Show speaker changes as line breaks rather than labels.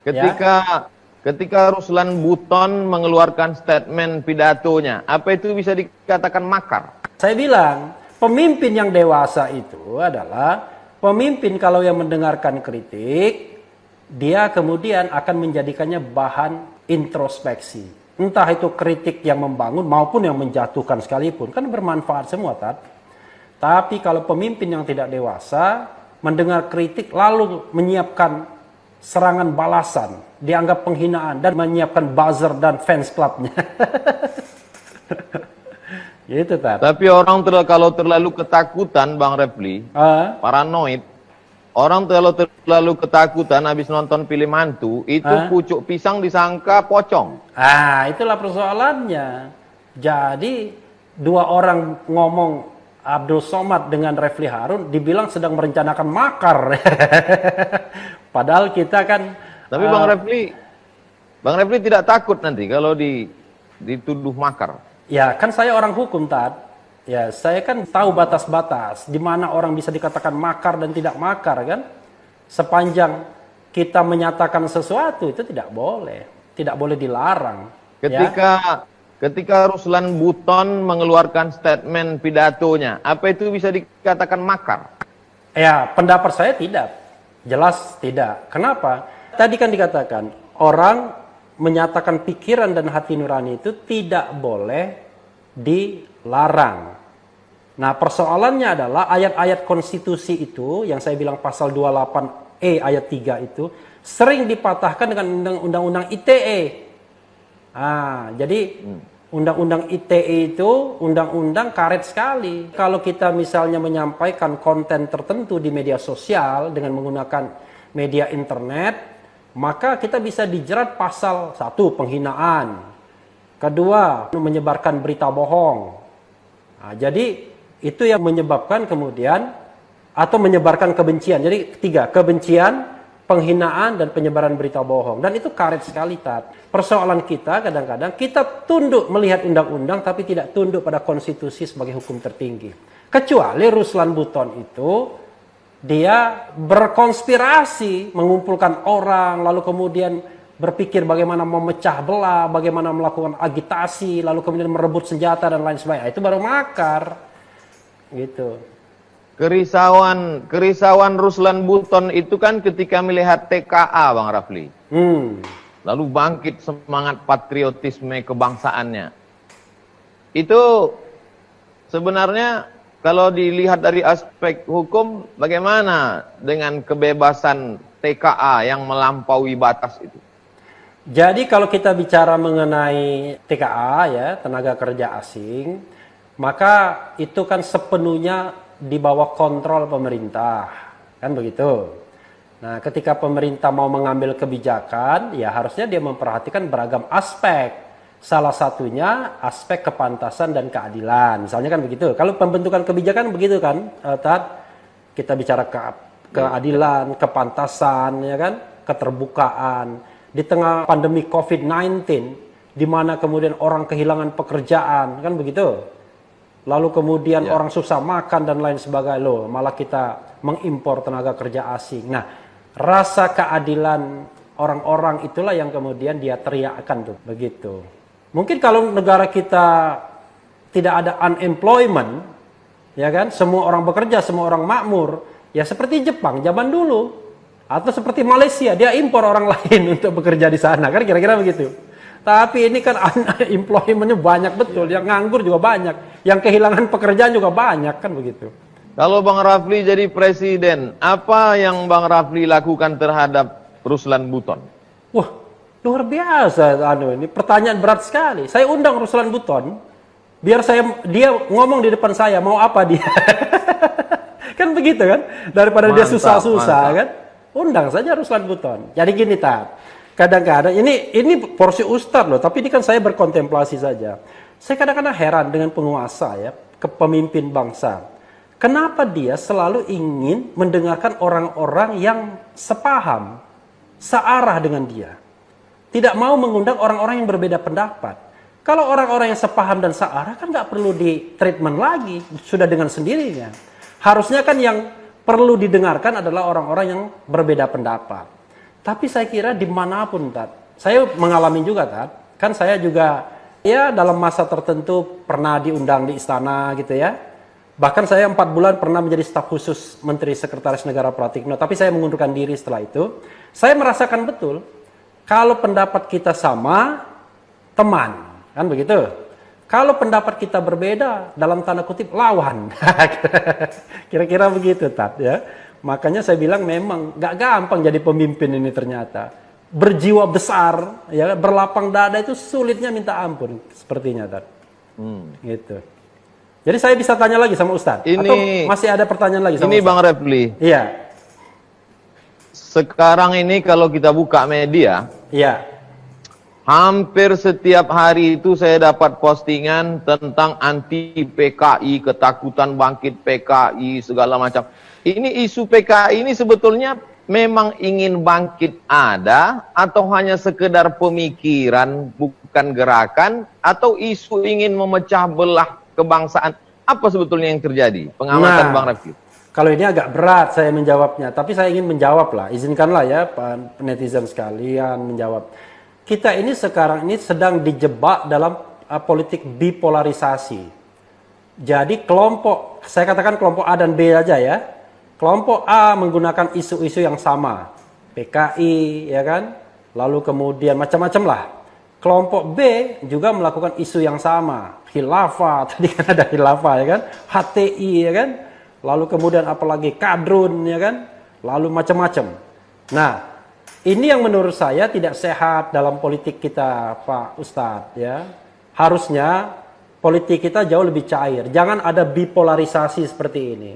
Ya,
ketika Ruslan Buton mengeluarkan statement pidatonya, apa itu bisa dikatakan makar?
saya bilang pemimpin yang dewasa itu adalah pemimpin kalau yang mendengarkan kritik, dia kemudian akan menjadikannya bahan introspeksi. Entah itu kritik yang membangun maupun yang menjatuhkan sekalipun, kan bermanfaat semua, Tat. Tapi kalau pemimpin yang tidak dewasa mendengar kritik lalu menyiapkan serangan balasan, dianggap penghinaan dan menyiapkan buzzer dan fans clubnya. Gitu, Tat.
Tapi kalau terlalu ketakutan, Bang Refli,
Ah,
paranoid, orang terlalu ketakutan habis nonton film hantu, itu pucuk pisang disangka pocong.
itulah persoalannya. Jadi dua orang ngomong Abdul Somad dengan Refli Harun dibilang sedang merencanakan makar. Padahal kita kan
Tapi Bang Refli tidak takut nanti kalau dituduh makar.
ya kan saya orang hukum, Tat. Ya, saya kan tahu batas-batas di mana orang bisa dikatakan makar dan tidak makar kan. Sepanjang kita menyatakan sesuatu itu tidak boleh dilarang. Ya.
Ketika Ruslan Buton mengeluarkan statement pidatonya, apa itu bisa dikatakan makar?
Ya, pendapat saya tidak. Jelas tidak. Kenapa? Tadi kan dikatakan, orang menyatakan pikiran dan hati nurani itu tidak boleh dilarang. Nah, persoalannya adalah ayat-ayat konstitusi itu, yang saya bilang pasal 28E ayat 3 itu, sering dipatahkan dengan undang-undang ITE. Jadi undang-undang ITE itu undang-undang karet sekali. Kalau kita misalnya menyampaikan konten tertentu di media sosial dengan menggunakan media internet, maka kita bisa dijerat pasal 1 penghinaan, kedua menyebarkan berita bohong. Jadi itu yang menyebabkan kemudian atau menyebarkan kebencian. Jadi 3, kebencian, penghinaan, dan penyebaran berita bohong. Dan itu karet sekali, Tat. Persoalan kita kadang-kadang kita tunduk melihat undang-undang tapi tidak tunduk pada konstitusi sebagai hukum tertinggi. Kecuali Ruslan Buton itu dia berkonspirasi, mengumpulkan orang, lalu kemudian berpikir bagaimana memecah belah, bagaimana melakukan agitasi, lalu kemudian merebut senjata dan lain sebagainya. Itu baru makar. Gitu.
Kerisauan Ruslan Buton itu kan ketika melihat TKA, Bang Rafli. Lalu bangkit semangat patriotisme kebangsaannya. Itu sebenarnya kalau dilihat dari aspek hukum, bagaimana dengan kebebasan TKA yang melampaui batas itu?
Jadi kalau kita bicara mengenai TKA ya, tenaga kerja asing, maka itu kan sepenuhnya di bawah kontrol pemerintah, kan begitu. Nah, ketika pemerintah mau mengambil kebijakan, ya harusnya dia memperhatikan beragam aspek. Salah satunya aspek kepantasan dan keadilan. Misalnya kan begitu. Kalau pembentukan kebijakan begitu kan, Tat, kita bicara keadilan, kepantasan, ya kan, keterbukaan. Di tengah pandemi COVID-19, di mana kemudian orang kehilangan pekerjaan, kan begitu. Lalu kemudian orang susah makan dan lain sebagainya, loh, malah kita mengimpor tenaga kerja asing. Nah, rasa keadilan orang-orang itulah yang kemudian dia teriakkan tuh, begitu. Mungkin kalau negara kita tidak ada unemployment, ya kan, semua orang bekerja, semua orang makmur, ya seperti Jepang zaman dulu, atau seperti Malaysia, dia impor orang lain untuk bekerja di sana, kan kira-kira begitu. Tapi ini kan unemployment-nya banyak betul, yang nganggur juga banyak, yang kehilangan pekerjaan juga banyak, kan begitu.
Kalau Bang Rafli jadi presiden, apa yang Bang Rafli lakukan terhadap Ruslan Buton?
Wah, luar biasa, ini pertanyaan berat sekali. Saya undang Ruslan Buton, biar dia ngomong di depan saya, mau apa dia. Kan begitu kan, daripada dia susah-susah kan, undang saja Ruslan Buton. Jadi gini, Tat. Kadang-kadang ini porsi ustadz loh, tapi ini kan saya berkontemplasi saja. Saya kadang-kadang heran dengan penguasa ya, kepemimpin bangsa. Kenapa dia selalu ingin mendengarkan orang-orang yang sepaham, searah dengan dia. Tidak mau mengundang orang-orang yang berbeda pendapat. Kalau orang-orang yang sepaham dan searah kan nggak perlu di treatment lagi, sudah dengan sendirinya. Harusnya kan yang perlu didengarkan adalah orang-orang yang berbeda pendapat. Tapi saya kira dimanapun, Tat. Saya mengalami juga, Tat. Kan saya juga, ya dalam masa tertentu pernah diundang di istana gitu ya. Bahkan saya 4 bulan pernah menjadi staf khusus Menteri Sekretaris Negara Pratikno. Tapi saya mengundurkan diri setelah itu. Saya merasakan betul, kalau pendapat kita sama, teman. Kan begitu? Kalau pendapat kita berbeda, dalam tanda kutip, lawan. Kira-kira begitu, Tat. Ya. Makanya saya bilang memang gak gampang jadi pemimpin ini ternyata. Berjiwa besar, ya, berlapang dada itu sulitnya minta ampun. Sepertinya, Tat. Gitu. Jadi saya bisa tanya lagi sama Ustadz? Atau masih ada pertanyaan lagi sama
ini
Ustadz?
Bang Refli.
Iya.
Sekarang ini kalau kita buka media,
Iya.
hampir setiap hari itu saya dapat postingan tentang anti PKI, ketakutan bangkit PKI, segala macam. Ini isu PKI ini sebetulnya memang ingin bangkit ada, atau hanya sekedar pemikiran, bukan gerakan, atau isu ingin memecah belah kebangsaan? Apa sebetulnya yang terjadi? Pengamatan Bang Refli.
Kalau ini agak berat saya menjawabnya, tapi saya ingin menjawab lah. Izinkanlah ya Pak netizen sekalian menjawab. Kita ini sekarang ini sedang dijebak dalam politik bipolarisasi. Jadi kelompok, saya katakan kelompok A dan B aja ya. Kelompok A menggunakan isu-isu yang sama. PKI, ya kan? Lalu kemudian macam-macam lah. Kelompok B juga melakukan isu yang sama. Khilafah, tadi kan ada khilafah ya kan? HTI ya kan? Lalu kemudian apalagi kadrun ya kan? Lalu macam-macam. Nah, ini yang menurut saya tidak sehat dalam politik kita, Pak Ustadz ya. Harusnya politik kita jauh lebih cair. Jangan ada bipolarisasi seperti ini.